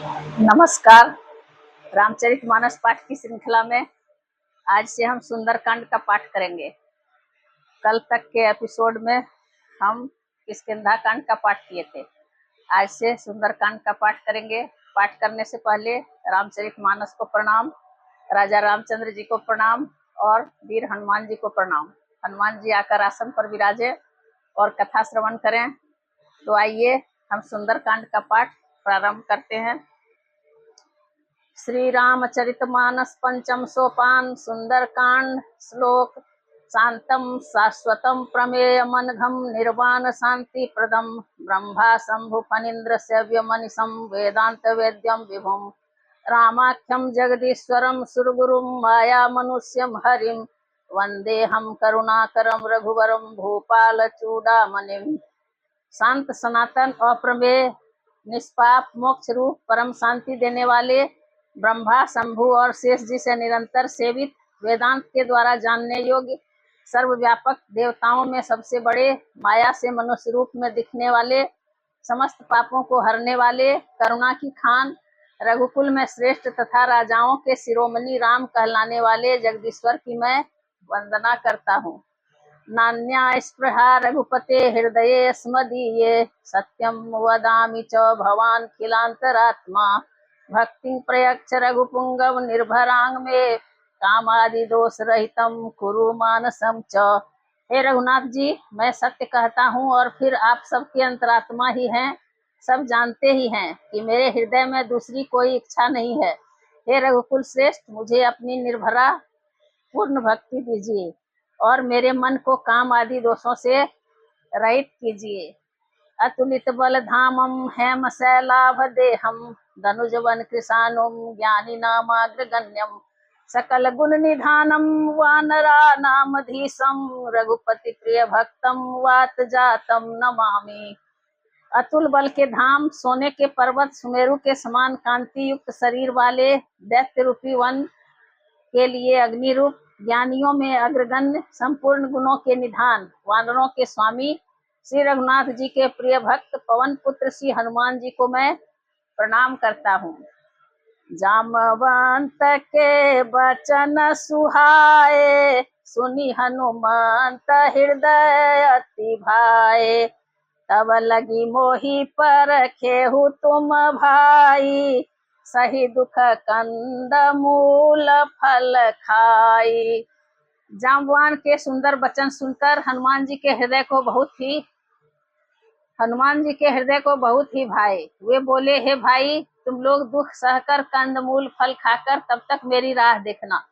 नमस्कार। रामचरितमानस पाठ की श्रृंखला में आज से हम सुंदरकांड का पाठ करेंगे। कल तक के एपिसोड में हम किष्किंधा कांड का पाठ किए थे। आज से सुंदरकांड का पाठ करेंगे। पाठ करने से पहले रामचरितमानस को प्रणाम, राजा रामचंद्र जी को प्रणाम और वीर हनुमान जी को प्रणाम। हनुमान जी आकर आसन पर विराजे और कथा श्रवण करें। तो आइए हम सुंदरकांड का पाठ प्रारंभ करते हैं। श्री रामचरितमानस पंचम सोपान सुंदरकांड। श्लोक। शांतम शाश्वतम प्रमेय मनघम निर्वाण शांति प्रदम ब्रह्मा शंभु फणीन्द्र सेव्यमनिशम वेदांत वेद्यम विभुम रामाख्यम जगदीश्वरम सुरगुरुम माया मनुष्यम हरिम वंदेहम करुणाकरम रघुवरम भूपाल चूड़ामणिम। शांत सनातन अप्रमेय निष्पाप मोक्ष रूप परम शांति देने वाले ब्रह्मा शंभु और शेष जी से निरंतर सेवित वेदांत के द्वारा जानने योग्य सर्वव्यापक देवताओं में सबसे बड़े माया से मनुष्य रूप में दिखने वाले समस्त पापों को हरने वाले करुणा की खान रघुकुल में श्रेष्ठ तथा राजाओं के शिरोमणि राम कहलाने वाले जगदीश्वर की मैं वंदना करता हूँ। नान्या स्पृहा रघुपते हृदये स्मदीये सत्यम वदामि च भवान खिलांतरात्मा भक्ति प्रयक्ष रघुपुंगव निर्भरांग में कामादि दोष रहितम कुरु मानसम च। हे रघुनाथ जी, मैं सत्य कहता हूँ और फिर आप सबके अंतरात्मा ही हैं। सब जानते ही हैं कि मेरे हृदय में दूसरी कोई इच्छा नहीं है। हे रघुकुल श्रेष्ठ, मुझे अपनी निर्भरा पूर्ण भक्ति दीजिए और मेरे मन को काम आदि दोषों से रहित कीजिए। अतुलित बल धामम हेम शैलाभ देहम धनुजवन कृशानुम ज्ञानी नामाग्रगण्यम सकल गुण निधानम वानरा नामधीशम रघुपति प्रिय भक्तम वात जातम नमामि। अतुल बल के धाम, सोने के पर्वत, सुमेरु के समान कांति युक्त शरीर वाले दैत्य रूपी वन के लिए अग्नि रूप, ज्ञानियों में अग्रगण्य, संपूर्ण गुणों के निधान, वानरों के स्वामी श्री रघुनाथ जी के प्रिय भक्त पवन पुत्र श्री हनुमान जी को मैं प्रणाम करता हूँ। जामवंत के बचन सुहाए सुनी हनुमंत हृदय अति भाए तब लगी मोहि पर खेहु तुम भाई सही दुख कंद मूल फल खाई। जाम्बवान के सुंदर वचन सुनकर हनुमान जी के हृदय को बहुत ही भाए। वे बोले, हे भाई, तुम लोग दुख सहकर कंद मूल फल खाकर तब तक मेरी राह देखना।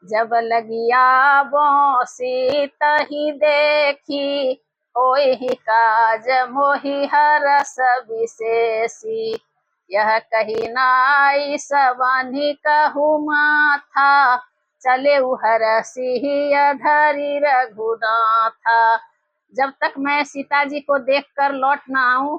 जब लगिया बौसी तही देखी होई ही काज मोहि हरस विशेषी यह कही नाई सवानी कहू माथा चले हरसी धरी रघुनाथा। जब तक मैं सीता जी को देखकर लौट न आऊं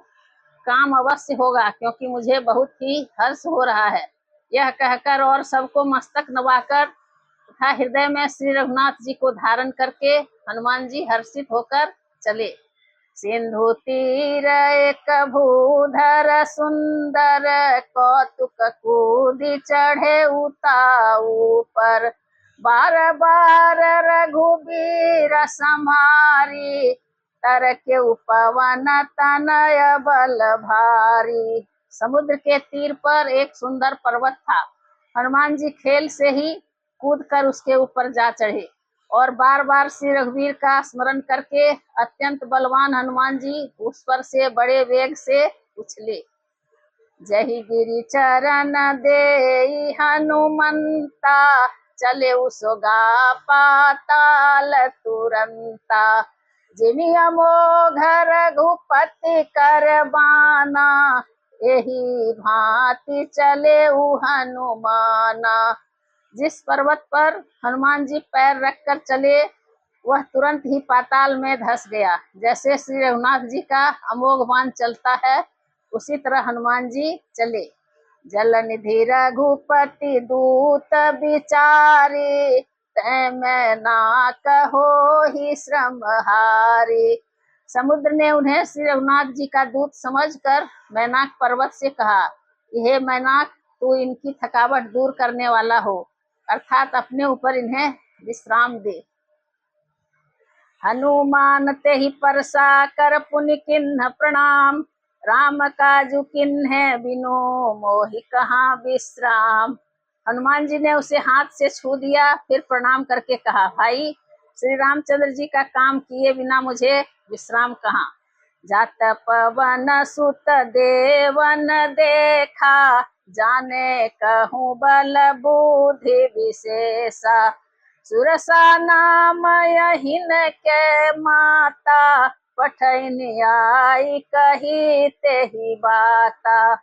काम अवश्य होगा, क्योंकि मुझे बहुत ही हर्ष हो रहा है। यह कहकर और सबको मस्तक नवाकर तथा हृदय में श्री रघुनाथ जी को धारण करके हनुमान जी हर्षित होकर चले। सिंधु तीर एक भूधर सुंदर कौतुक कूदी चढ़े उताऊ पर बार बार रघुबीर संहारी तर के उपवन तनय बल भारी। समुद्र के तीर पर एक सुंदर पर्वत था। हनुमान जी खेल से ही कूदकर उसके ऊपर जा चढ़े और बार बार श्री रघुवीर का स्मरण करके अत्यंत बलवान हनुमान जी उस पर से बड़े वेग से उछले। जही गिरि चरण दे हनुमंता चले उसोगा पाताल तुरंता जिमि अमोघ रघुपति कर बाना यही भांति चले हनुमाना। जिस पर्वत पर हनुमान जी पैर रखकर चले वह तुरंत ही पाताल में धंस गया। जैसे श्री रघुनाथ जी का अमोघ बाण चलता है उसी तरह हनुमान जी चले। जल निधि रघुपति दूत बिचारी तै मैं ना कहो ही श्रम हारी। समुद्र ने उन्हें श्री रघुनाथ जी का दूत समझकर मैनाक पर्वत से कहा, हे मैनाक, तू इनकी थकावट दूर करने वाला हो, अर्थात अपने ऊपर इन्हें विश्राम दे। हनुमान ते ही परसा कर पुनि किन्ह प्रणाम, राम काजु किन्ह बिनु मोहि कहाँ विश्राम। हनुमान जी ने उसे हाथ से छू दिया, फिर प्रणाम करके कहा, भाई श्री रामचंद्र जी का काम किए बिना मुझे विश्राम कहाँ। जात पवन सुत देवन देखा, जाने कहूँ बल बुद्धि विशेषा, सुरसा नाम यहिन के माता, पठैन आई कही ते ही बाता।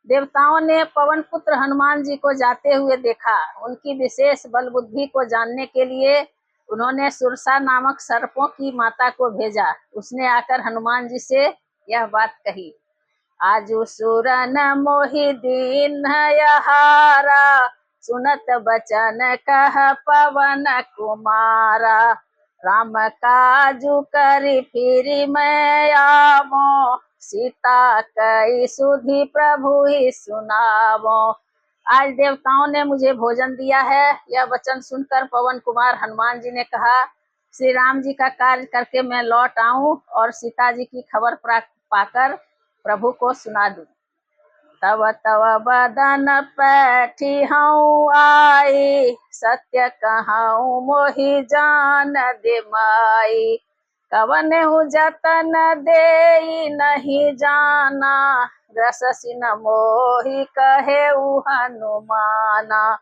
देवताओं ने पवन पुत्र हनुमान जी को जाते हुए देखा। उनकी विशेष बल बुद्धि को जानने के लिए उन्होंने सुरसा नामक सर्पों की माता को भेजा। उसने आकर हनुमान जी से यह बात कही, आजु सुरन मोहि दीन यहारा, सुनत बचन कह पवन कुमारा, राम काजु करि फिरि मैं आवो, सीता कई सुधि प्रभु ही सुनावो। आज देवताओं ने मुझे भोजन दिया है। यह वचन सुनकर पवन कुमार हनुमान जी ने कहा, श्री राम जी का कार्य करके मैं लौट आऊं और सीता जी की खबर पाकर प्रभु को सुना दूं। तव तव बदन पैठी हूँ आई, सत्य कहूँ मोहि जान दे माई, कवन हूँ जतन दे नहीं जाना, रससि न मोहि कहे हनुमाना।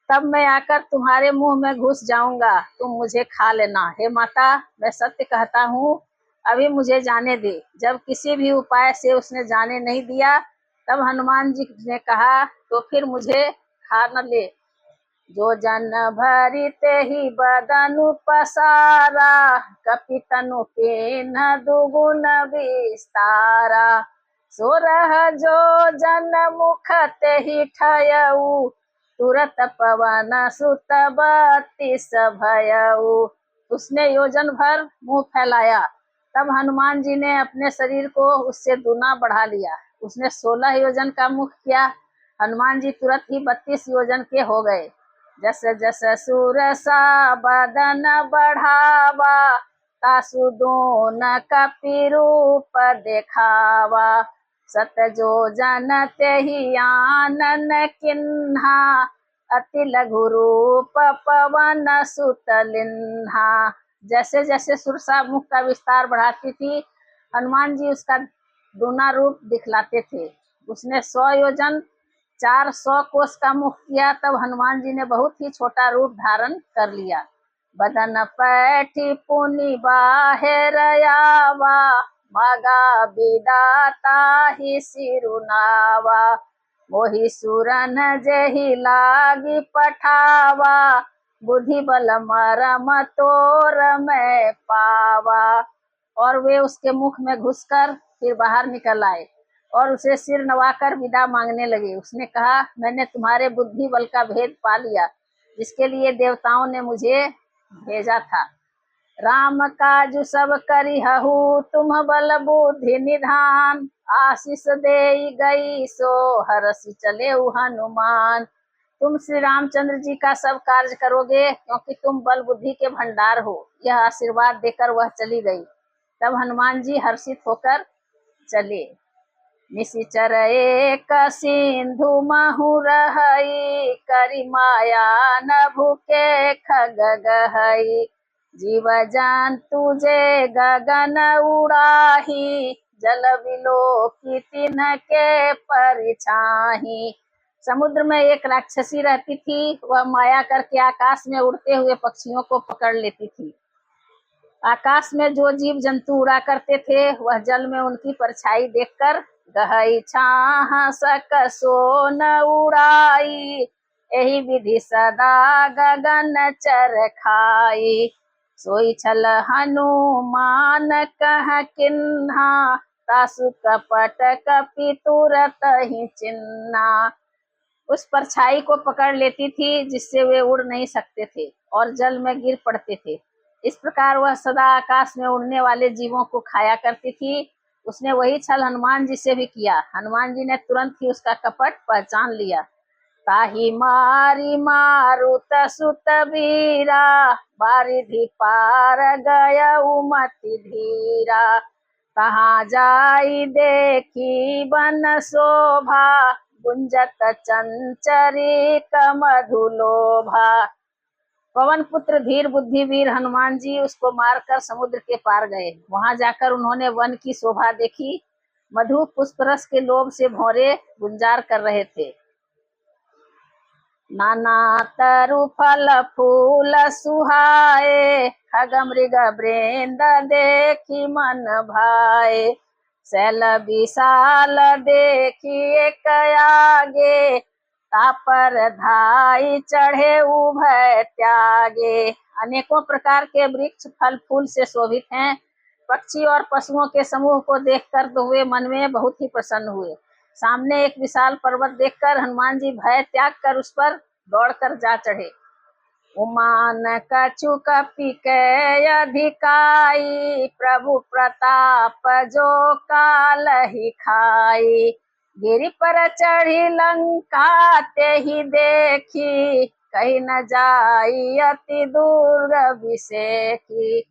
तब मैं आकर तुम्हारे मुंह में घुस जाऊंगा, तुम मुझे खा लेना। हे माता, मैं सत्य कहता हूँ, अभी मुझे जाने दे। जब किसी भी उपाय से उसने जाने नहीं दिया, तब हनुमान जी ने कहा, तो फिर मुझे खा न ले। जो जन भरी ते ही बदनु पसारा, कपि तनु पेन दुगुन विस्तारा, सोरह जो जन मुख ते ही ठयऊ, तुरत पवन सुत 32 भयऊ। उसने योजन भर मुंह फैलाया, तब हनुमान जी ने अपने शरीर को उससे दुना बढ़ा लिया। उसने 16 योजन का मुख किया। हनुमान जी तुरंत ही 32 योजन के हो गए। जस जस सुरसा बदन बढ़ावा, तासु दोन कपि रूप देखावा, सत जो जन ते ही आनन किन्हा, अति लघु रूप पवन सुत लिन्हा। जैसे जैसे सुरसा मुख का विस्तार बढ़ाती थी, हनुमान जी उसका दूना रूप दिखलाते थे। उसने 100 योजन 400 कोस का मुख किया, तब हनुमान जी ने बहुत ही छोटा रूप धारण कर लिया। बदन पैठी पुनि बाहेर आवा, मगा विदाता ही सिरुनावा, मोहि सुरन जेहि लागी पठावा, बुद्धि बल मरम तोर मैं पावा। और वे उसके मुख में घुसकर फिर बाहर निकल आए और उसे सिर नवाकर विदा मांगने लगे। उसने कहा, मैंने तुम्हारे बुद्धि बल का भेद पा लिया, जिसके लिए देवताओं ने मुझे भेजा था। राम काजु सब करिहु, तुम बल बुद्धि निधान, आशीष दे गई सो हरसि चले हनुमान। तुम श्री रामचंद्र जी का सब कार्य करोगे, क्योंकि तुम बल बुद्धि के भंडार हो। यह आशीर्वाद देकर वह चली गई। तब हनुमान जी हर्षित होकर चले। निशिचर एक सिंधु महु रहई, करि माया नभु के खग गहई, जीव जंतु जे गगन उड़ाही, जल विलोकी तिन्ह के परिछाही। समुद्र में एक राक्षसी रहती थी। वह माया करके आकाश में उड़ते हुए पक्षियों को पकड़ लेती थी। आकाश में जो जीव जंतु उड़ा करते थे, वह जल में उनकी परछाई देखकर गहई छाह सक सोन उड़ाई, एहि विधि सदा गगन चर खाई, सोई छल हनुमान कह किन्हा, तासु कपट कपि तुरत ही चिन्हा। उस परछाई को पकड़ लेती थी, जिससे वे उड़ नहीं सकते थे और जल में गिर पड़ते थे। इस प्रकार वह सदा आकाश में उड़ने वाले जीवों को खाया करती थी उसने वही छल हनुमान जी से भी किया। हनुमान जी ने तुरंत ही उसका कपट पहचान लिया। ताहि मारी मारुत सुत बीरा, बारिधि पार गया उमति धीरा। कहाँ जाई देखी बन शोभा, गुंजत चंचरी मधुलोभा। पवन पुत्र धीर बुद्धि वीर हनुमान जी उसको मारकर समुद्र के पार गए। वहां जाकर उन्होंने वन की शोभा देखी। मधु पुष्प रस के लोभ से भौरे गुंजार कर रहे थे। नाना तरु फल फूल सुहाए, खग मृग वृंद देखी मन भाए। शैल विशाल देखी एक आगे, तापर धाई चढ़े उभय त्यागे। अनेकों प्रकार के वृक्ष फल फूल से शोभित हैं। पक्षी और पशुओं के समूह को देखकर तो वे मन में बहुत ही प्रसन्न हुए। सामने एक विशाल पर्वत देखकर हनुमान जी भय त्याग कर उस पर दौड़कर जा चढ़े। उमान कछु कपि कै अधिकाई, प्रभु प्रताप जो काल ही खाई। गिरि पर चढ़ी लंका ते ही देखी, कहीं न जाई अति दुर्ग विषेखी।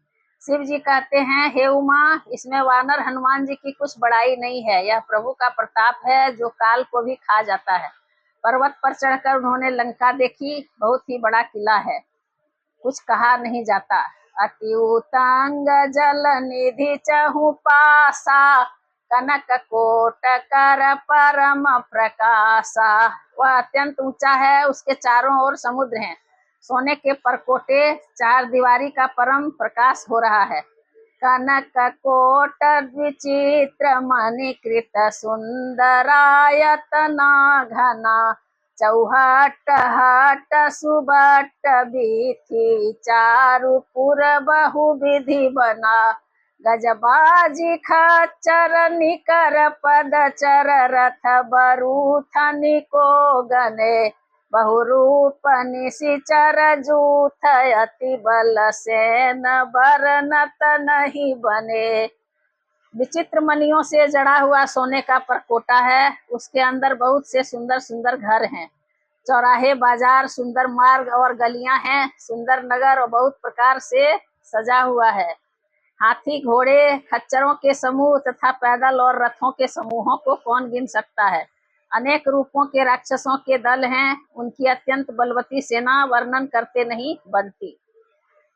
शिव जी कहते हैं, हे उमा, इसमें वानर हनुमान जी की कुछ बड़ाई नहीं है। यह प्रभु का प्रताप है जो काल को भी खा जाता है। पर्वत पर चढ़कर उन्होंने लंका देखी। बहुत ही बड़ा किला है, कुछ कहा नहीं जाता। अति उत्तंग जल निधि चहु पासा, कनक कोट कर परम प्रकाशा। वह अत्यंत ऊंचा है, उसके चारों ओर समुद्र हैं। सोने के परकोटे, चार दीवारी का परम प्रकाश हो रहा है। कनक कोट विचित्र मणिकृत सुंदरायतना घना, चौहट हट सुबट बीथी, चारुपुर बहु विधि बना। गजबाजी खच्चर निकर पदचर, रथ बरूथनि को गने। बहुरूप निशिचर जूथ, अति बल सेन बरनत नहीं बने। विचित्र मणियों से जड़ा हुआ सोने का परकोटा है। उसके अंदर बहुत से सुंदर सुंदर घर हैं। चौराहे, बाजार, सुंदर मार्ग और गलियां हैं। सुंदर नगर और बहुत प्रकार से सजा हुआ है। हाथी, घोड़े, खच्चरों के समूह तथा पैदल और रथों के समूहों को कौन गिन सकता है। अनेक रूपों के राक्षसों के दल हैं। उनकी अत्यंत बलवती सेना वर्णन करते नहीं बनती।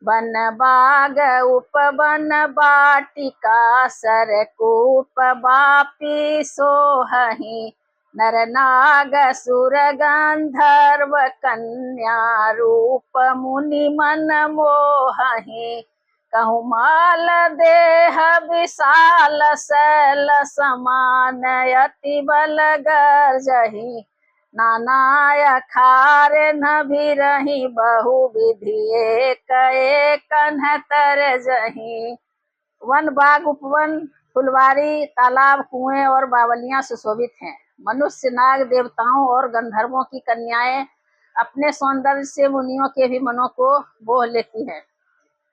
बन बाग उपवन बाटिका, सरकूप बापी सोहहि। नर नाग सुर गंधर्व कन्या, रूप मुनि मन मोहहि। कहु माल देह विशाल, शैल समान अति बल गर्जहि। नाना खारे न भी रही, बहु विधि एक एक तरजहि। वन, बाग, उपवन, फुलवारी, तालाब, कुएं और बावलियां सुशोभित हैं। मनुष्य, नाग, देवताओं और गंधर्वों की कन्याएं अपने सौंदर्य से मुनियों के भी मनों को मोह लेती हैं।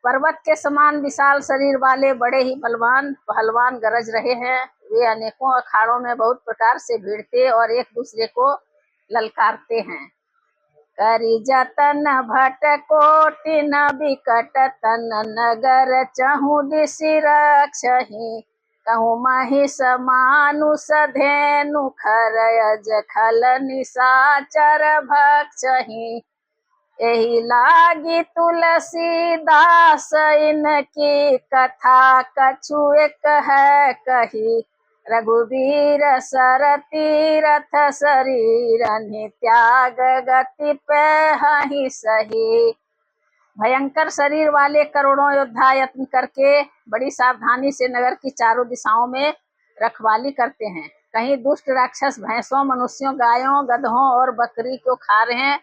पर्वत के समान विशाल शरीर वाले बड़े ही बलवान पहलवान गरज रहे हैं। वे अनेकों अखाड़ों में बहुत प्रकार से भिड़ते और एक दूसरे को ललकारते हैं। करी जतन भट कोटि न बिकट तन, नगर चहु दिशि रक्षहि। कहु महिष मानुष धेनु, खरयज खल निशाचर भक्षहि। एहि लागी तुलसीदास, इनकी कथा कछु एक है कही। रघुवीर सर तीरथ शरीर, त्याग गति पे हहि सही। भयंकर शरीर वाले करोड़ों योद्धा यत्न करके बड़ी सावधानी से नगर की चारों दिशाओं में रखवाली करते हैं। कहीं दुष्ट राक्षस भैंसों, मनुष्यों, गायों, गधों और बकरी को खा रहे हैं।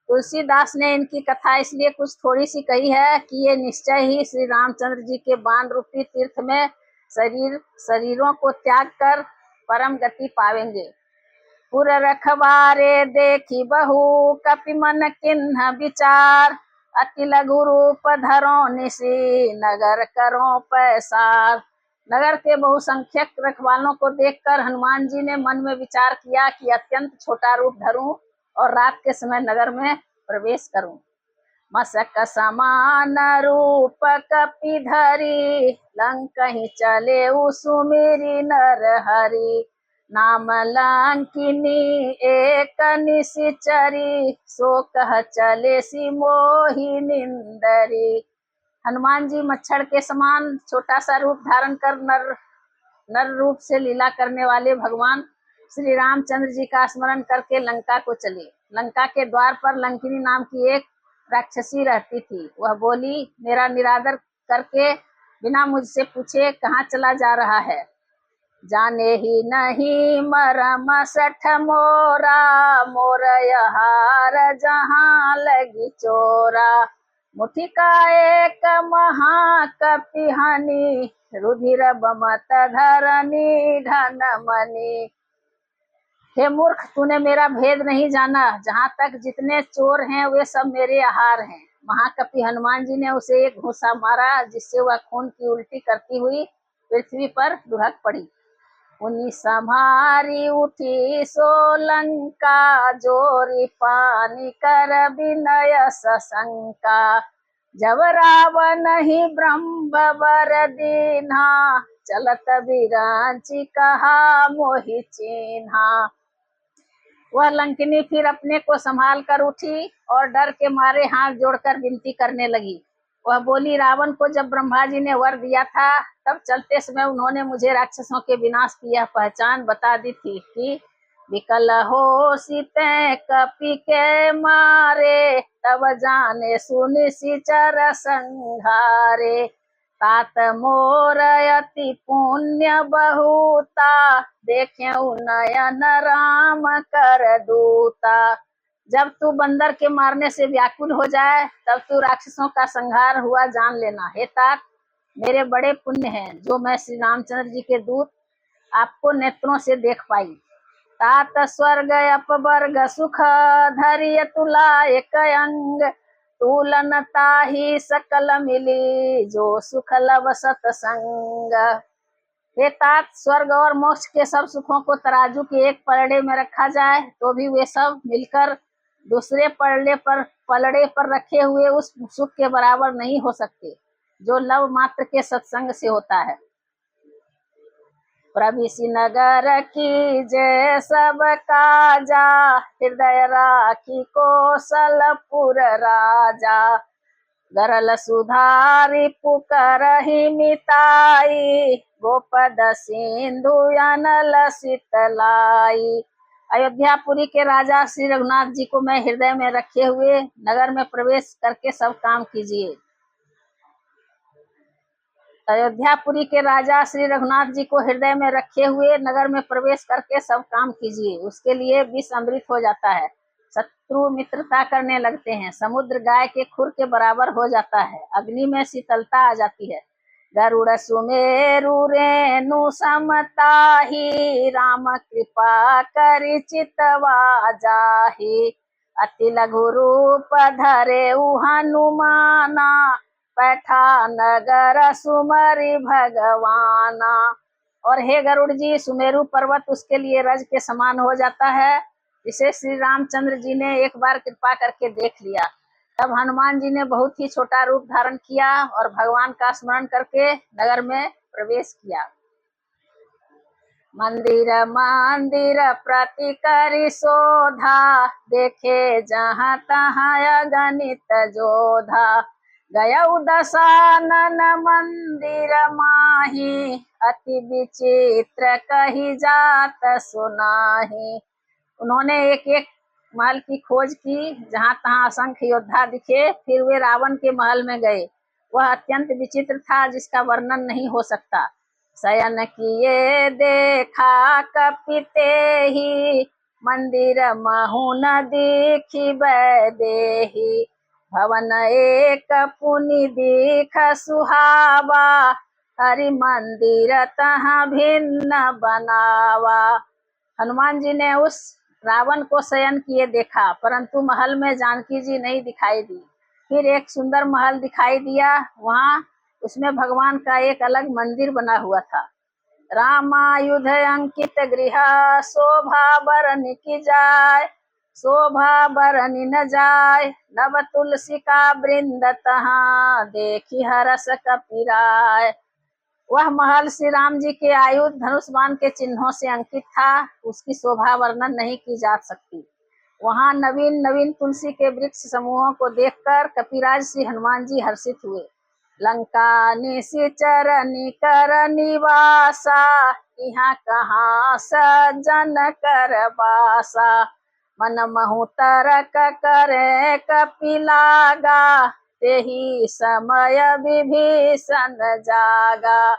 तुलसीदास ने इनकी कथा इसलिए कुछ थोड़ी सी कही है कि ये निश्चय ही श्री रामचंद्र जी के बाण रूपी तीर्थ में शरीरों को त्याग कर परम गति पावेंगे। पुर रखवारे देखी बहु, कपि मन किन्ह विचार। अति लघु रूप धरो निसी, नगर करो पैसार। नगर के बहुसंख्यक रखवालों को देखकर हनुमान जी ने मन में विचार किया कि अत्यंत छोटा रूप धरूं और रात के समय नगर में प्रवेश करूं। मसक समान रूप कपि धरी, लंकहि चले सुमिरि नर हरि। नाम लंकिनी एक निशिचरी, सो कह चले सी मोहि निंदरी। हनुमान जी मच्छर के समान छोटा सा रूप धारण कर नर रूप से लीला करने वाले भगवान श्री रामचंद्र जी का स्मरण करके लंका को चले। लंका के द्वार पर लंकिनी नाम की एक राक्षसी रहती थी। वह बोली, मेरा निरादर करके बिना मुझसे पूछे कहाँ चला जा रहा है? जाने ही नहीं मरम सठ मोरा, मोर यहार जहाँ लगी चोरा। मुठि का एक महाकपिहानी, रुधिर बमत धरनी धन मणि। हे मूर्ख, तूने मेरा भेद नहीं जाना। जहाँ तक जितने चोर हैं वे सब मेरे आहार हैं। महाकपि हनुमान जी ने उसे एक घूंसा मारा, जिससे वह खून की उल्टी करती हुई पृथ्वी पर लुढ़क पड़ी। उन्हीं संभारी उठी सोलंका, जोरी पानी कर विनय सशंका। जब रावण ही ब्रह्मवर दीन्हा, चलत बिरांची कहा मोहि चीन्हा। वह लंकिनी फिर अपने को संभाल कर उठी और डर के मारे हाथ जोड़कर विनती करने लगी। वह बोली, रावण को जब ब्रह्मा जी ने वर दिया था, तब चलते समय उन्होंने मुझे राक्षसों के विनाश की यह पहचान बता दी थी कि विकल हो सीते कपि के मारे, तब जाने सुनि सिचर संघारे। तात मोर अति पुण्य बहुता, देखे नयन राम कर दूता। जब तू बंदर के मारने से व्याकुल हो जाए, तब तू राक्षसों का संहार हुआ जान लेना। हे तात, मेरे बड़े पुण्य हैं जो मैं श्री रामचंद्र जी के दूत आपको नेत्रों से देख पाई। तात स्वर्ग अपवर्ग सुख, धैर्य तुला एक अंग। तुलनता ही सकल मिली, जो सुख लब सतसंग। हे तात, स्वर्ग और मोक्ष के सब सुखों को तराजू के एक पलड़े में रखा जाए तो भी वे सब मिलकर दूसरे पलड़े पर रखे हुए उस सुख के बराबर नहीं हो सकते जो लव मात्र के सत्संग से होता है। प्रविशि नगर की जय सब काजा, हृदय राखी कौशलपुर राजा। गरल सुधारी पुकरहि मिताई, गोपद सिंधु अनल शीतलाई। अयोध्यापुरी के राजा श्री रघुनाथ जी को मैं हृदय में रखे हुए नगर में प्रवेश करके सब काम कीजिए। अयोध्यापुरी के राजा श्री रघुनाथ जी को हृदय में रखे हुए नगर में प्रवेश करके सब काम कीजिए। उसके लिए विष अमृत हो जाता है, शत्रु मित्रता करने लगते हैं, समुद्र गाय के खुर के बराबर हो जाता है, अग्नि में शीतलता आ जाती है। गरुड़ सुमेरु रेणु समताही, राम कृपा करि चितवा जाहि। अति लघु रूप धरे हनुमाना, बैठा नगर सुमरि भगवाना। और हे गरुड़ जी, सुमेरु पर्वत उसके लिए रज के समान हो जाता है। इसे श्री रामचंद्र जी ने एक बार कृपा करके देख लिया। तब हनुमान जी ने बहुत ही छोटा रूप धारण किया और भगवान का स्मरण करके नगर में प्रवेश किया। मंदिर मंदिर प्रति करि शोधा, देखे जहाँ तहाँ अगणित जोधा। गया दशानन मंदिर माही, अति विचित्र कही जात सुनाही। उन्होंने एक एक महल की खोज की, जहाँ तहाँ असंख्य योद्धा दिखे। फिर वे रावण के महल में गए। वह अत्यंत विचित्र था, जिसका वर्णन नहीं हो सकता। शयन किए देखा कपिते ही, मंदिर महु न देखी बैदेही। भवन एक पुनि दीख सुहावा, हरि मंदिर तहाँ भिन्न बनावा। हनुमान जी ने उस रावण को शयन किए देखा, परंतु महल में जानकी जी नहीं दिखाई दी। फिर एक सुंदर महल दिखाई दिया। वहां उसमें भगवान का एक अलग मंदिर बना हुआ था। रामायुध अंकित गृह शोभा बरन की जाय, शोभा बरन न जाय, नव तुलसी का वृंद तहाँ देखी हरस कपिराय। वह महल श्री राम जी के आयुध धनुष बाण के चिन्हों से अंकित था, उसकी शोभा वर्णन नहीं की जा सकती। वहां नवीन नवीन तुलसी के वृक्ष समूहों को देखकर कपिराज श्री हनुमान जी हर्षित हुए। लंका निशिचर निकर निवासा, यहाँ कहाँ सज्जन कर बासा, मन महु तरक करे कपिलागा, तेहि समय विभीषण जागा।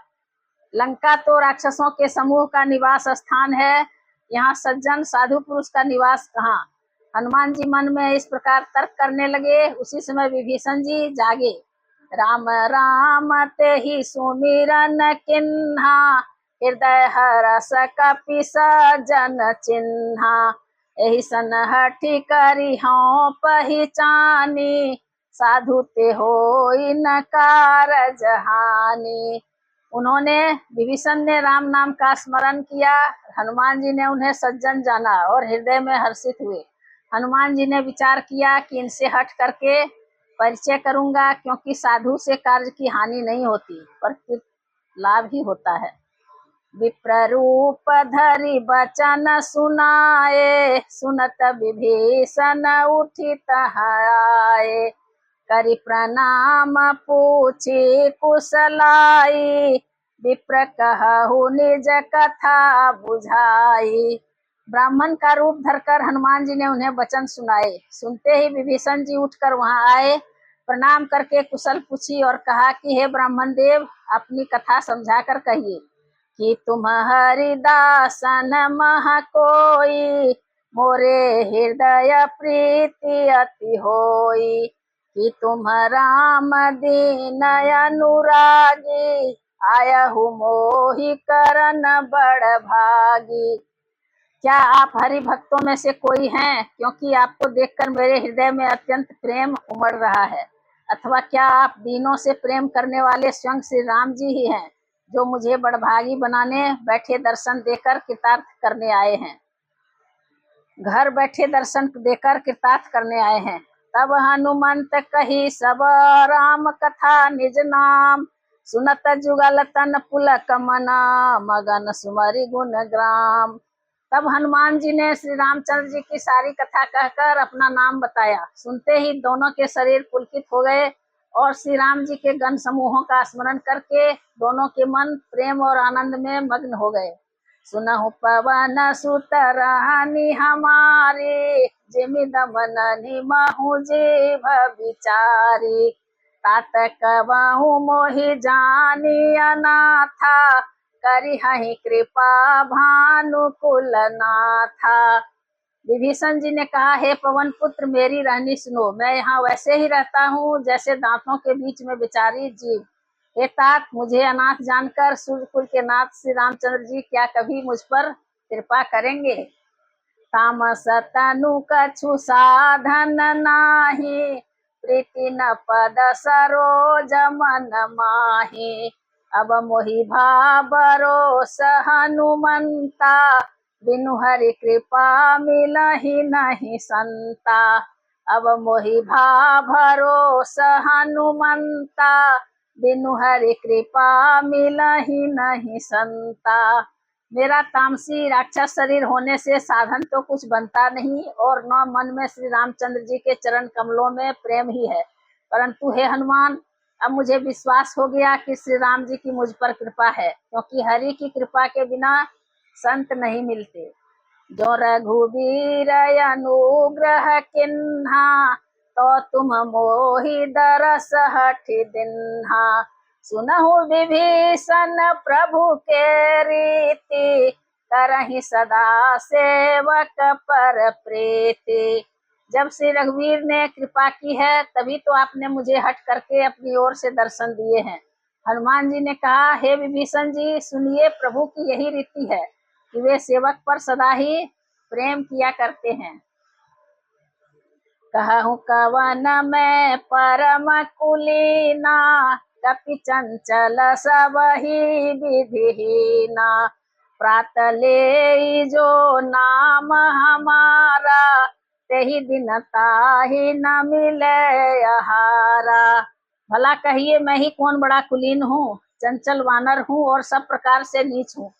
लंका तो राक्षसों के समूह का निवास स्थान है, यहाँ सज्जन साधु पुरुष का निवास कहाँ। हनुमान जी मन में इस प्रकार तर्क करने लगे। उसी समय विभीषण जी जागे। राम राम तेहि सुमिरन किन्हा, हृदय हरस कपि सज्जन चिन्हा, एहि सन हठि करि हौं पहिचानी, साधु ते होई न कारज हानि। उन्होंने विभीषण ने राम नाम का स्मरण किया। हनुमान जी ने उन्हें सज्जन जाना और हृदय में हर्षित हुए। हनुमान जी ने विचार किया कि इनसे हट करके परिचय करूंगा, क्योंकि साधु से कार्य की हानि नहीं होती पर लाभ ही होता है। विप्र रूप धरि बचन सुनाए, सुनत विभीषण उठि तहाँ आए, करि प्रणाम पूछी कुशलाई, विप्र कहु निज कथा बुझाई। ब्राह्मण का रूप धरकर हनुमान जी ने उन्हें वचन सुनाए। सुनते ही विभीषण जी उठकर वहां आए, प्रणाम करके कुशल पूछी और कहा कि हे ब्राह्मण देव, अपनी कथा समझाकर कहिए कि तुम हरिदासन मह कोई, मोरे हृदय प्रीति अति होई, कि तुम राम दीन अनुरागी, आयहु मोहि करन बड़ भागी। क्या आप हरि भक्तों में से कोई हैं? क्योंकि आपको देखकर मेरे हृदय में अत्यंत प्रेम उमड़ रहा है। अथवा क्या आप दीनों से प्रेम करने वाले स्वयं श्री राम जी ही हैं, जो मुझे बड़भागी बनाने बैठे दर्शन देकर कृतार्थ करने आए हैं, घर बैठे दर्शन देकर कृतार्थ करने आए हैं। तब हनुमंत कही सब राम कथा निज नाम, सुनत जुगल तन पुलक मना, मगन सुमरि गुण ग्राम। तब हनुमान जी ने श्री रामचंद्र जी की सारी कथा कहकर अपना नाम बताया। सुनते ही दोनों के शरीर पुलकित हो गए और श्री राम जी के गण समूहों का स्मरण करके दोनों के मन प्रेम और आनंद में मग्न हो गए। सुनहु पवन सुत रानी हमारी, जिमि दमन निमहु जीव विचारी, तात कबहु मोहि जानी अनाथा, करिहहि कृपा भानुकुल नाथा। विभीषण जी ने कहा, हे पवन पुत्र, मेरी रहनी सुनो। मैं यहाँ वैसे ही रहता हूँ जैसे दांतों के बीच में बिचारी जीव। हे तात, मुझे अनाथ जानकर सूर्यकुल के नाथ श्री रामचंद्र जी क्या कभी मुझ पर कृपा करेंगे? तामस तनु कछु साधन नाही, प्रीति न पद सरोज मन माही, अब मोहि भरोस हनुमंता, बिनु हरि कृपा मिलहि नहीं संता। अब मोहि भरोस हनुमंता, बिनु हरि कृपा मिलहि नहीं संता। मेरा तामसी राक्षस शरीर होने से साधन तो कुछ बनता नहीं और न मन में श्री रामचंद्र जी के चरण कमलों में प्रेम ही है। परंतु हे हनुमान, अब मुझे विश्वास हो गया कि श्री राम जी की मुझ पर कृपा है, क्योंकि हरि की कृपा के बिना संत नहीं मिलते। जो रघुवीर अनुग्रह किन्हा, तो तुम मोहि दरस हठि दिन्हा। सुनहु विभीषण प्रभु के रीति, करहि सदा सेवक पर प्रीति। जब श्री रघुवीर ने कृपा की है तभी तो आपने मुझे हट करके अपनी ओर से दर्शन दिए हैं। हनुमान जी ने कहा, हे विभीषण जी, सुनिए, प्रभु की यही रीति है कि वे सेवक पर सदा ही प्रेम किया करते हैं। कहूँ कवन मैं परम कुलीना, कपि चंचल सबहि विधिहीना। प्रातले जो नाम हमारा, तेहि दिन ताहि न मिले आहारा। भला कहिए मैं ही कौन बड़ा कुलीन हूँ, चंचल वानर हूँ और सब प्रकार से नीच हूँ।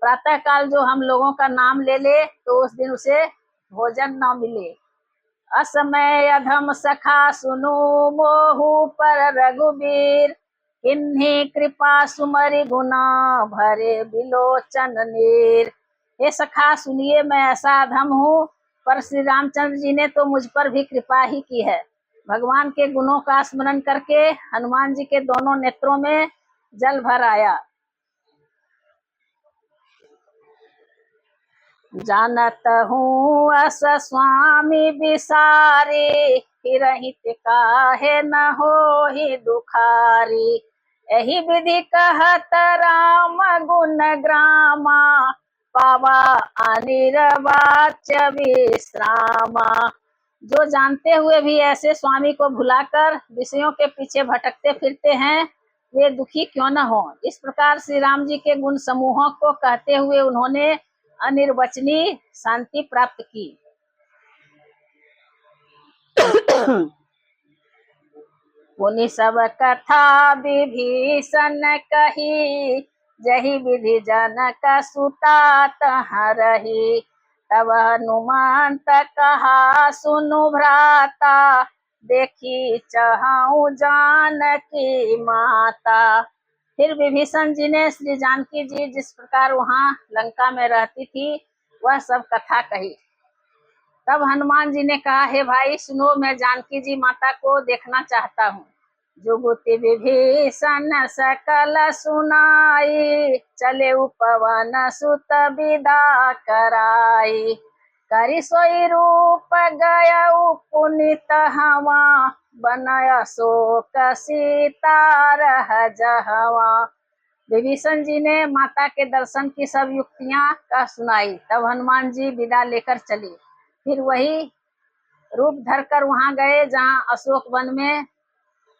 प्रातः काल जो हम लोगों का नाम ले ले तो उस दिन उसे भोजन न मिले। असमय अधम सखा सुनु मोहु पर रघुबीर, किन्हीं कृपा सुमरि गुना भरे बिलोचन नीर। हे सखा सुनिए, मैं ऐसा अधम हूँ, पर श्री रामचंद्र जी ने तो मुझ पर भी कृपा ही की है। भगवान के गुणों का स्मरण करके हनुमान जी के दोनों नेत्रों में जल भर आया। जानत हूँ अस स्वामी बिसारी, हिरहित काहे न होहि दुखारी। एहि विधि कहत राम गुण ग्रामा, पावा अनिर्वाच्य विश्रामा। जो जानते हुए भी ऐसे स्वामी को भुलाकर विषयों के पीछे भटकते फिरते हैं, वे दुखी क्यों न हो। इस प्रकार श्री राम जी के गुण समूहों को कहते हुए उन्होंने अनिर्वचनीय शांति प्राप्त की। पुनि सब कथा विभीषण कही, जहि विधि जनक सुता तहाँ रही। तब हनुमंत कहा सुनु भ्राता, देखी चहु जानकी माता। फिर विभीषण जी ने श्री जानकी जी जिस प्रकार वहां लंका में रहती थी वह सब कथा कही। तब हनुमान जी ने कहा, हे भाई सुनो, मैं जानकी जी माता को देखना चाहता हूँ। जुगुति विभीषण सकल सुनाई, चले पवन सुत विदा कराई। करि सोई रूप गयउ पुनित हवा, बनय शोक सीता रह जहवा। विभीषण जी ने माता के दर्शन की सब युक्तियां कह सुनाई। तब हनुमान जी विदा लेकर चले। फिर वही रूप धरकर वहां गए जहां अशोक वन में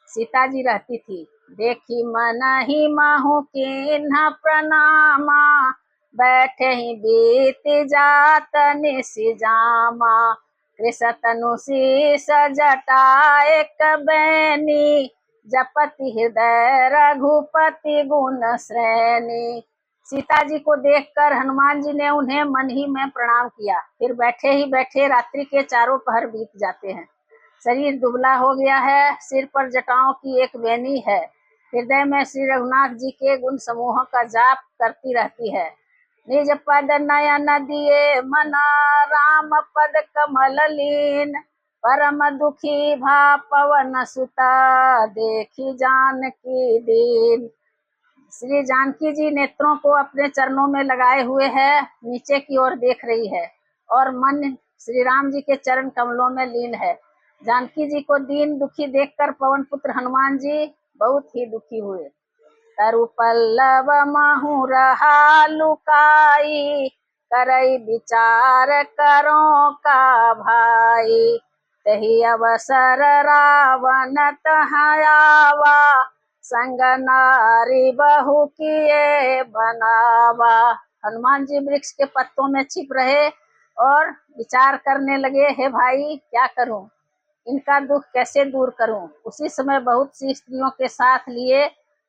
सीता जी रहती थी। देखी मन ही महु किन्ह प्रणामा, बैठे ही बीत जात निसि जामा। कृष तनु शीस जटा एक बैनी, जपति हृदय रघुपति गुण श्रेणी। सीता जी को देखकर हनुमान जी ने उन्हें मन ही में प्रणाम किया। फिर बैठे ही बैठे रात्रि के चारों पहर बीत जाते हैं। शरीर दुबला हो गया है, सिर पर जटाओं की एक बेनी है, हृदय में श्री रघुनाथ जी के गुण समूहों का जाप करती रहती है। निज पद नयन दिए मना, राम पद कमल लीन। परम दुखी भा पवन सुता, देखी जानकी दीन। श्री जानकी जी नेत्रों को अपने चरणों में लगाए हुए है, नीचे की ओर देख रही है और मन श्री राम जी के चरण कमलों में लीन है। जानकी जी को दीन दुखी देखकर पवन पुत्र हनुमान जी बहुत ही दुखी हुए। तरु पल्लव महु रहा लुकाई, करई विचार करो का भाई। तही अवसर रावण तहाँ आवा, संग नारी बहु किए बनावा। हनुमान जी वृक्ष के पत्तों में छिप रहे और विचार करने लगे, हे भाई क्या करूं, इनका दुख कैसे दूर करूं। उसी समय बहुत सी स्त्रियों के साथ लिए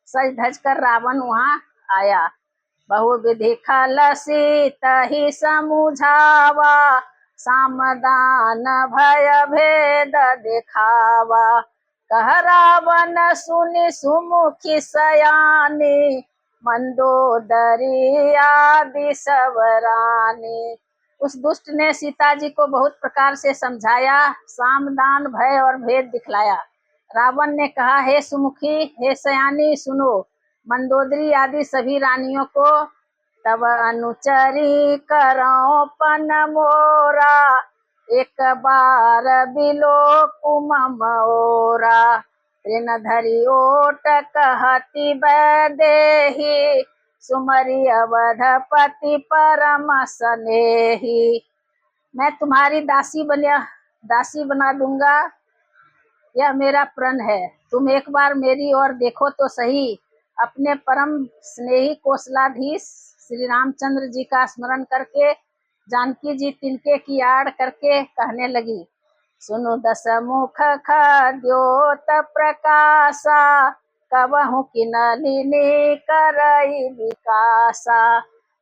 सज धज कर रावण वहां आया। बहुविधि खल सीतहि समुझावा, सामदान भय भेद दिखावा। कह रावण सुनि सुमुखी सयानी, मंदोदरी आदि सब रानी। उस दुष्ट ने सीता जी को बहुत प्रकार से समझाया, सामदान भय और भेद दिखलाया। रावण ने कहा, हे सुमुखी, हे सयानी सुनो, मंदोदरी आदि सभी रानियों को तब अनुचरी करो पन मोरा, एक बार बिलो कुमम ओरा। तृण धरि ओट कहती बैदेही, सुमरि अवधपति परम स्नेही। मैं तुम्हारी दासी बना दूंगा, यह मेरा प्रण है, तुम एक बार मेरी ओर देखो तो सही। अपने परम स्नेही कोसलाधीश श्री रामचंद्र जी का स्मरण करके जानकी जी तिनके की आड़ करके कहने लगी, सुनु दस मुख खद्योत प्रकाशा, कबहु किनलिनी करई विकासा।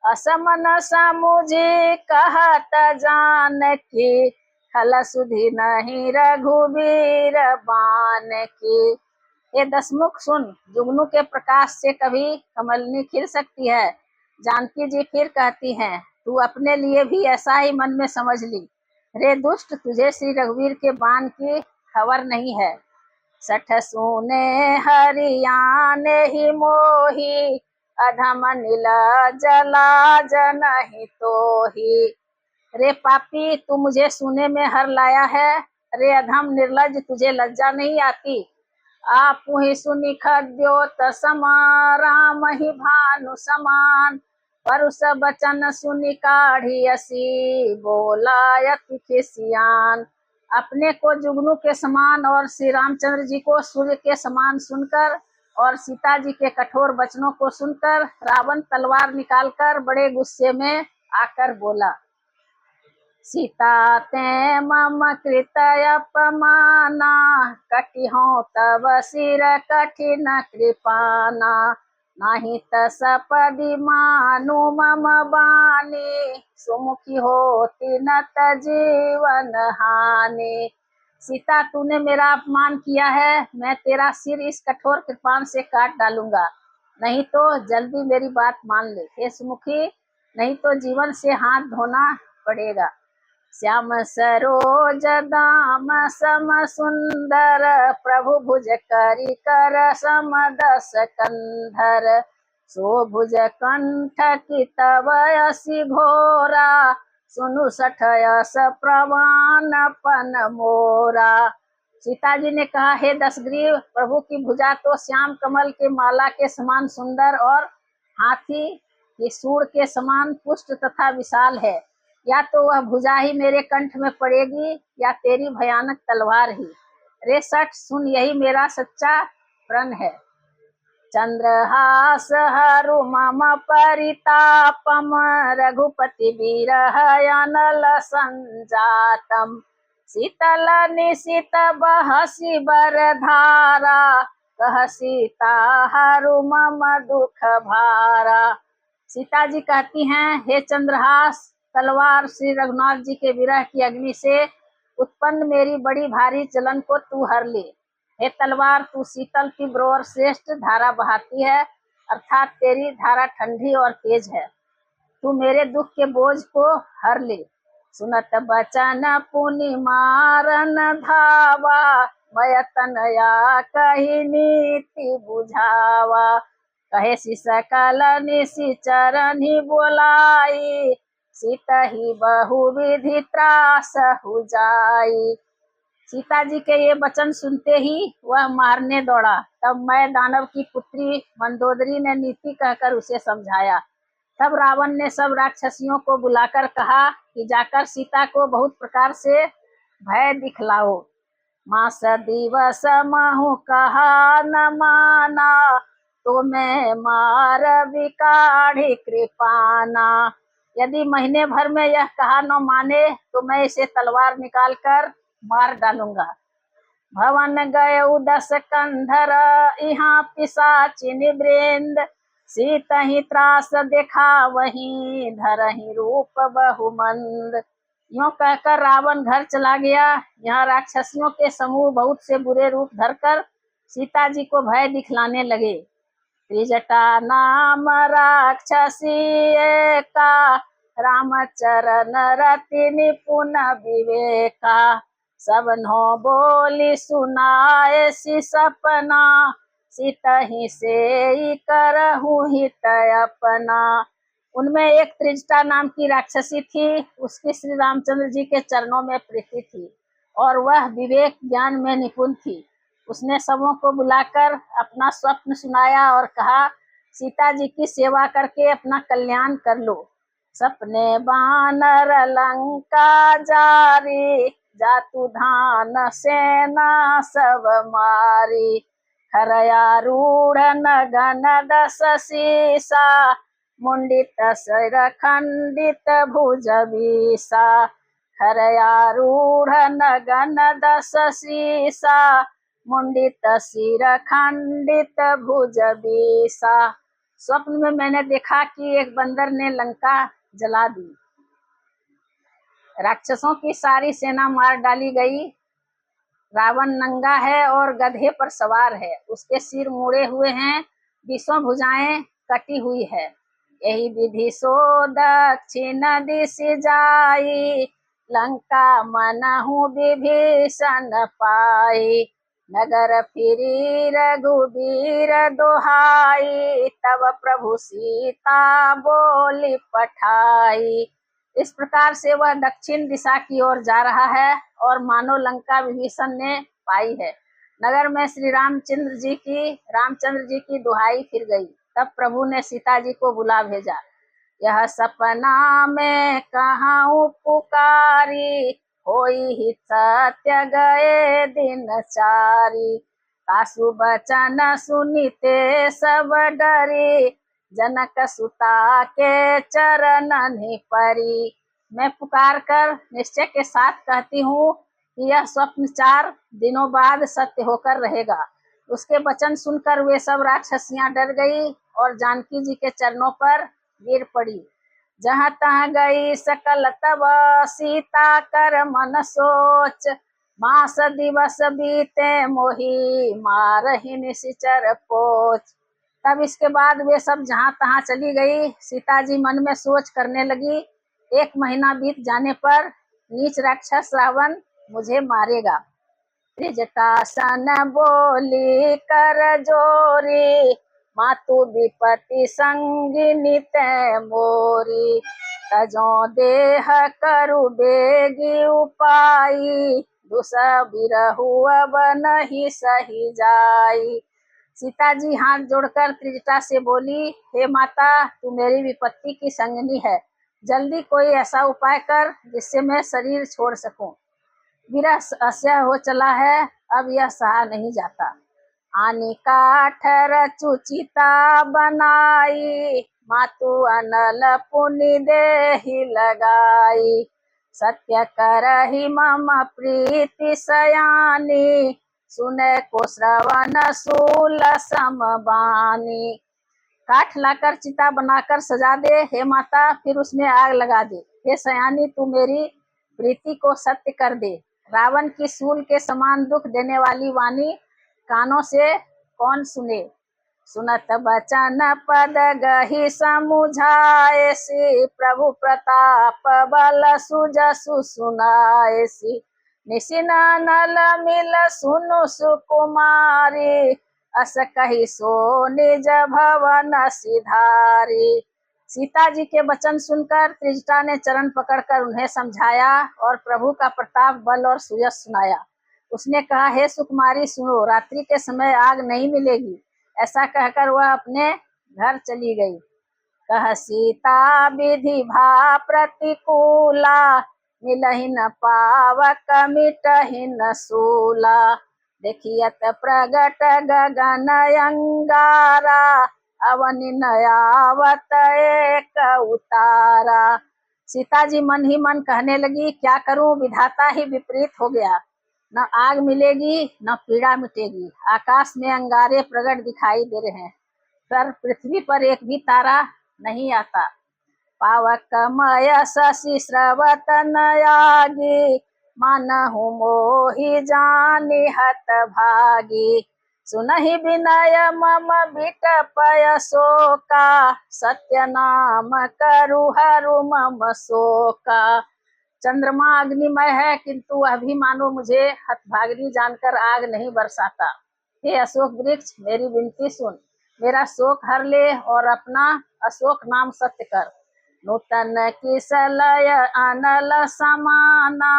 असमन समुझी कहत जानकी, खल सुधि नहीं रघुबीर बान की। ये दसमुख सुन, जुगनू के प्रकाश से कभी कमलनी खिल सकती है। जानकी जी फिर कहती हैं, तू अपने लिए भी ऐसा ही मन में समझ ली। रे दुष्ट, तुझे श्री रघुवीर के बाण की खबर नहीं है। सठ सुने हरियाने ही मोही, अधम नील जला जनहि तोही। रे पापी, तू मुझे सुने में हर लाया है। रे अधम निर्लज, तुझे लज्जा नहीं आती। आप ही सुनि खद्योत समा, राम ही भानु समान। परुष बचन सुनि काढ़ियसी, बोलायत खिसियान। अपने को जुगनू के समान और श्री रामचंद्र जी को सूर्य के समान सुनकर और सीता जी के कठोर वचनों को सुनकर रावण तलवार निकालकर बड़े गुस्से में आकर बोला, सीता ते मम कृत अपमाना, कटिहो तब सिर कठिन कृपाना। नाही तस पदि मानु मम बानी, सुमुखी होती न जीवन हानि। सीता, तूने मेरा अपमान किया है, मैं तेरा सिर इस कठोर कृपान से काट डालूंगा। नहीं तो जल्दी मेरी बात मान ले। हे सुमुखी, नहीं तो जीवन से हाथ धोना पड़ेगा। श्याम सरोज दाम सम सुंदर, प्रभु भुज करी कर सम दस कंधर। सो भुज कंठ की तब यसी घोरा, सुनु सठ यस प्रवान पन मोरा। सीता जी ने कहा, हे दशग्रीव, प्रभु की भुजा तो श्याम कमल के माला के समान सुंदर और हाथी की सूंड के समान पुष्ट तथा विशाल है। या तो वह भुजा ही मेरे कंठ में पड़ेगी या तेरी भयानक तलवार ही। रे सठ, सुन, यही मेरा सच्चा प्रण है। चंद्रहास हरु मम परितापम, रघुपति विरह अनल संजातम। शीतल निशित बहसी बरधारा, कह सीता हरु मम दुख भारा। सीता जी कहती हैं, हे चंद्रहास, तलवार श्री रघुनाथ जी के विरह की अग्नि से उत्पन्न मेरी बड़ी भारी जलन को तू हर ले। हे तलवार, तू शीतल तीव्र और श्रेष्ठ धारा बहाती है, अर्थात तेरी धारा ठंडी और तेज है। तू मेरे दुख के बोझ को हर ले। सुनत बचन पुनि मारन धावा, मय तनया कही नीति बुझावा। कहे सी सकल निशि चरण ही बोलाई, सीता ही बहु विधि त्रास हो जाई। सीता जी के ये वचन सुनते ही वह मारने दौड़ा। तब मैं दानव की पुत्री मंदोदरी ने नीति कहकर उसे समझाया। तब रावण ने सब राक्षसियों को बुलाकर कहा कि जाकर सीता को बहुत प्रकार से भय दिखलाओ। मास दिवस महु कहा न माना, तो मैं मार बिकाढ़ी कृपाना। यदि महीने भर में यह कहा न माने तो मैं इसे तलवार निकाल कर मार डालूंगा। भवन गए दस कंधर, यहाँ पिशाचिनी वृंद। सीता ही त्रास देखा वहीं, धरहि रूप बहुमंद। यूं कहकर रावण घर चला गया। यहाँ राक्षसियों के समूह बहुत से बुरे रूप धरकर सीता जी को भय दिखलाने लगे। त्रिजटा नाम राक्षसी का, रामचरण रति निपुण विवेका। सब नो बोली सुनाए सी सपना, सीता ही से करहु हित अपना। उनमें एक त्रिजटा नाम की राक्षसी थी। उसकी श्री रामचंद्र जी के चरणों में प्रीति थी और वह विवेक ज्ञान में निपुण थी। उसने सबों को बुलाकर अपना स्वप्न सुनाया और कहा, सीता जी की सेवा करके अपना कल्याण कर लो। सपने बानर लंका जारी, जातु धान सेना सब मारी। खरयारूढ़ नगन दस सीसा मुंडित सिर खंडित भुज बीसा। खरयारूढ़ नगन दस सीसा मुंडित सिर खंडित भुज बीसा। स्वप्न में मैंने देखा कि एक बंदर ने लंका जला दी। राक्षसों की सारी सेना मार डाली गई। रावण नंगा है और गधे पर सवार है, उसके सिर मुड़े हुए हैं, 20 भुजाएं कटी हुई है। यही विधि सो दक्षिण दिश जाई, लंका मनहु विभीषण पाई। नगर फिरी रघुबीर दोहाई, तब प्रभु सीता बोली पठाई। इस प्रकार से वह दक्षिण दिशा की ओर जा रहा है और मानो लंका विभीषण ने पाई है। नगर में श्री रामचंद्र जी की दुहाई फिर गई। तब प्रभु ने सीता जी को बुला भेजा। यह सपना में कहाऊं पुकारी, होई ही सत्य गए दिन चारी। कासु बचन सुनिते सब डरी, जनक सुता के चरणन ही परी। मैं पुकार कर निश्चय के साथ कहती हूँ कि यह स्वप्न 4 दिनों बाद सत्य होकर रहेगा। उसके वचन सुनकर वे सब राक्षसियां डर गई और जानकी जी के चरणों पर गिर पड़ी। जहाँ तहाँ गई सकल तब सीता कर मन सोच, मास दिवस बीते मोही मारहि निशिचर पोच। तब इसके बाद वे सब जहाँ तहाँ चली गई। सीता जी मन में सोच करने लगी, 1 महीना बीत जाने पर नीच राक्षस रावण मुझे मारेगा। त्रिजटासन बोली कर जोरी, मातु विपत्ति संगिनी तै मोरी। तजो देह करु बेगी उपाई, दुस बिरहु अब नहीं सही जाई। सीता जी हाथ जोड़कर त्रिजटा से बोली, हे माता, तू मेरी विपत्ति की संगिनी है, जल्दी कोई ऐसा उपाय कर जिससे मैं शरीर छोड़ सकूं। विरह असह्य हो चला है, अब यह सहा नहीं जाता। आनी काठ रचुचिता बनाई, मातु अनल पुनि देहि लगाई। सत्य करहि मम प्रीति सयानी, सुने को श्रवण सूल समबानी। काठ लाकर चिता बनाकर सजा दे हे माता, फिर उसमें आग लगा दे। हे सयानी, तू मेरी प्रीति को सत्य कर दे। रावण की सूल के समान दुख देने वाली वाणी कानों से कौन सुने। सुनत बचन पद गही समुझाएसी, प्रभु प्रताप बल सुजसु सुनाएसी। निशिन नल मिल सुनु सुकुमारी, अस कही सो निज भवन सिधारी। सीता जी के वचन सुनकर त्रिजटा ने चरण पकड़कर उन्हें समझाया और प्रभु का प्रताप बल और सुयश सुनाया। उसने कहा, हे सुकुमारी सुनो, रात्रि के समय आग नहीं मिलेगी। ऐसा कहकर वह अपने घर चली गई। कह सीता विधि भा प्रतिकूला, मिलहि न पावक मिटहि न सूला। देखियत प्रगट गगन अंगारा, अवनि नयावत एक उतारा। सीता जी मन ही मन कहने लगी, क्या करूं, विधाता ही विपरीत हो गया। न आग मिलेगी न पीड़ा मिटेगी। आकाश में अंगारे प्रगट दिखाई दे रहे हैं, पर पृथ्वी पर एक भी तारा नहीं आता। पावक मय शशि स्रवत नयागी, मानहु मोहि जानि हत भागी। सुनहि विनय मम बिटपय शोका, सत्य नाम करु हरु मम शोका। चंद्रमा अग्निमय है, किंतु वह भी मानो मुझे हतभागिनी जानकर आग नहीं बरसाता। हे अशोक वृक्ष, मेरी विनती सुन, मेरा शोक हर ले और अपना अशोक नाम सत्य कर। नूतन किसलय अनल समाना,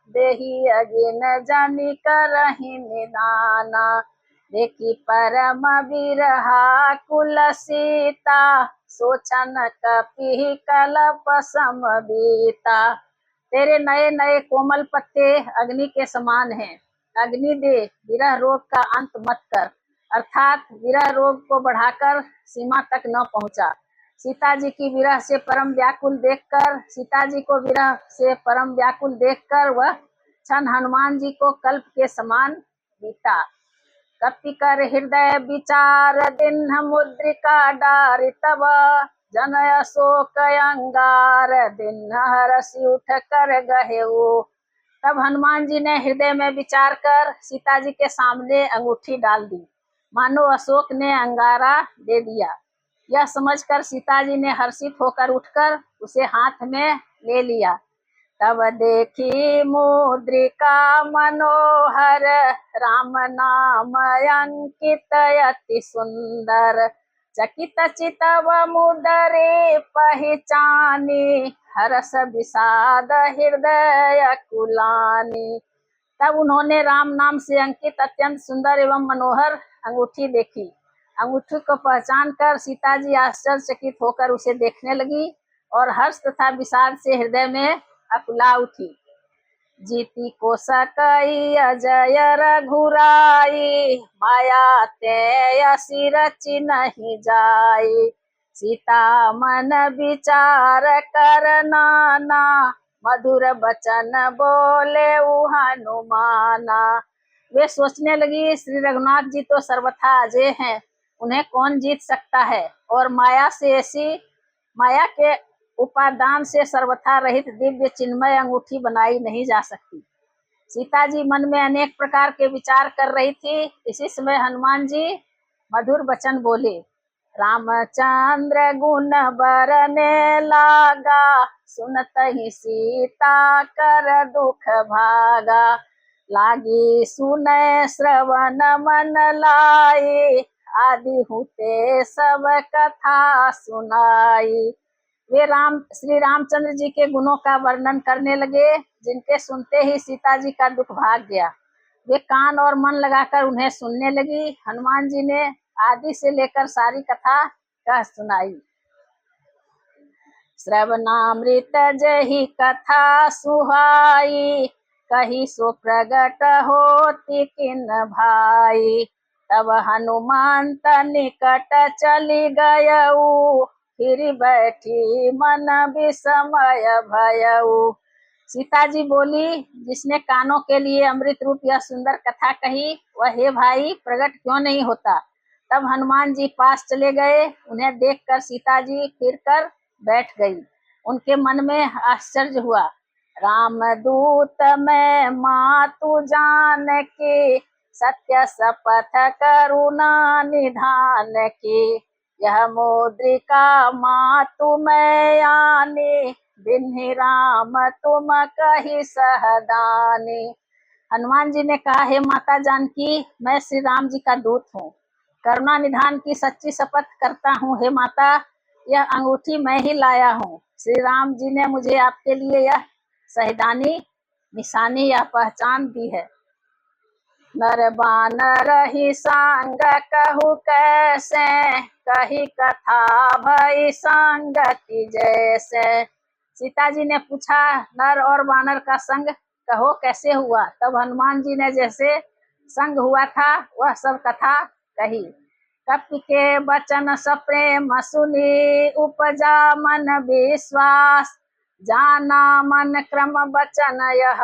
देहि अगिन जनि करहि निदाना। देखी परम बिरहा कुल सीता, सोचन कपि कलप समबीता। तेरे नए नए कोमल पत्ते अग्नि के समान हैं। अग्नि दे, विरह रोग का अंत मत कर। अर्थात विरह रोग को बढ़ाकर सीमा तक न पहुंचा। सीता जी की विरह से परम व्याकुल देखकर सीता जी को विरह से परम व्याकुल देखकर वह क्षण हनुमान जी को कल्प के समान बीता। कपि कर हृदय विचार दिन मुद्रिका डारि तब जनय शोक अंगार दिन हरसि उठ कर गहेऊ। तब हनुमान जी ने हृदय में विचार कर सीता जी के सामने अंगूठी डाल दी, मानो अशोक ने अंगारा दे दिया। यह समझकर सीता जी ने हर्षित होकर उठकर उसे हाथ में ले लिया। तब देखी मुद्रिका मनोहर राम नाम अंकित अति सुंदर। चकित चितव मुदरे पहचानी हरस विषाद हृदय कुलानी। तब उन्होंने राम नाम से अंकित अत्यंत सुंदर एवं मनोहर अंगूठी देखी। अंगूठी को पहचान कर सीता जी आश्चर्यचकित होकर उसे देखने लगी और हर्ष तथा विषाद से हृदय में अकुला उठी। जीती को सकई अजय रघुराई माया ते असी रचि नहीं जाई। सीता मन विचार कर नाना मधुर बचन बोले हनुमाना। वे सोचने लगी, श्री रघुनाथ जी तो सर्वथा अजय हैं, उन्हें कौन जीत सकता है, और माया के उपादान से सर्वथा रहित दिव्य चिन्मय अंगूठी बनाई नहीं जा सकती। सीता जी मन में अनेक प्रकार के विचार कर रही थी। इसी समय हनुमान जी मधुर वचन बोले। रामचंद्र गुण बरने लागा सुनत ही सीता कर दुख भागा। लागी सुने श्रवण मन लाई आदि हुते सब कथा सुनाई। वे श्री रामचंद्र जी के गुणों का वर्णन करने लगे, जिनके सुनते ही सीता जी का दुख भाग गया। वे कान और मन लगाकर उन्हें सुनने लगी। हनुमान जी ने आदि से लेकर सारी कथा कह सुनाई। श्रवणामृत जही कथा सुहाई कही सो प्रगट होती किन भाई। तब हनुमान निकट चली गयऊ फिर बैठी मन विस्मय भयऊ। सीता जी बोली, जिसने कानों के लिए अमृत रूप यह सुंदर कथा कही वह हे भाई प्रकट क्यों नहीं होता। तब हनुमान जी पास चले गए। उन्हें देखकर सीता जी फिर कर बैठ गई। उनके मन में आश्चर्य हुआ। रामदूत में मातु जान की सत्य शपथ करुणा निधान की। यह मुद्रिका मातु में आनी बिन्हि राम तुम कही सहदानी। हनुमान जी ने कहा, हे माता जानकी, मैं श्री राम जी का दूत हूँ, करुणा निधान की सच्ची शपथ करता हूँ। हे माता, यह अंगूठी मैं ही लाया हूँ। श्री राम जी ने मुझे आपके लिए यह सहदानी निशानी या पहचान दी है। नर बानर ही सांग कहू कैसे कही कथा भई संगति जैसे। सीता जी ने पूछा, नर और बानर का संग कहो कैसे हुआ। तब हनुमान जी ने जैसे संग हुआ था वह सब कथा कही। कपि के वचन सप्रेम सुनी उपजा मन विश्वास। जाना मन क्रम वचन यह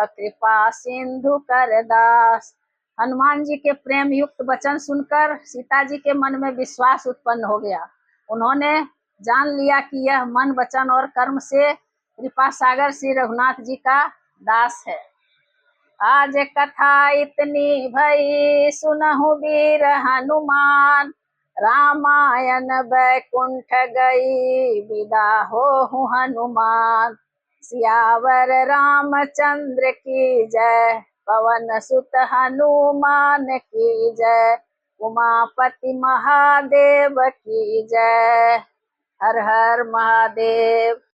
कृपा सिंधु कर दास। हनुमान जी के प्रेम युक्त वचन सुनकर सीता जी के मन में विश्वास उत्पन्न हो गया। उन्होंने जान लिया कि यह मन वचन और कर्म से कृपा सागर श्री रघुनाथ जी का दास है। आज कथा इतनी भई सुनहु वीर हनुमान। रामायण बैकुंठ गई विदा हो हनुमान। सियावर रामचंद्र की जय पवन सुत हनुमान की जय। उमापति महादेव की जय। हर हर महादेव।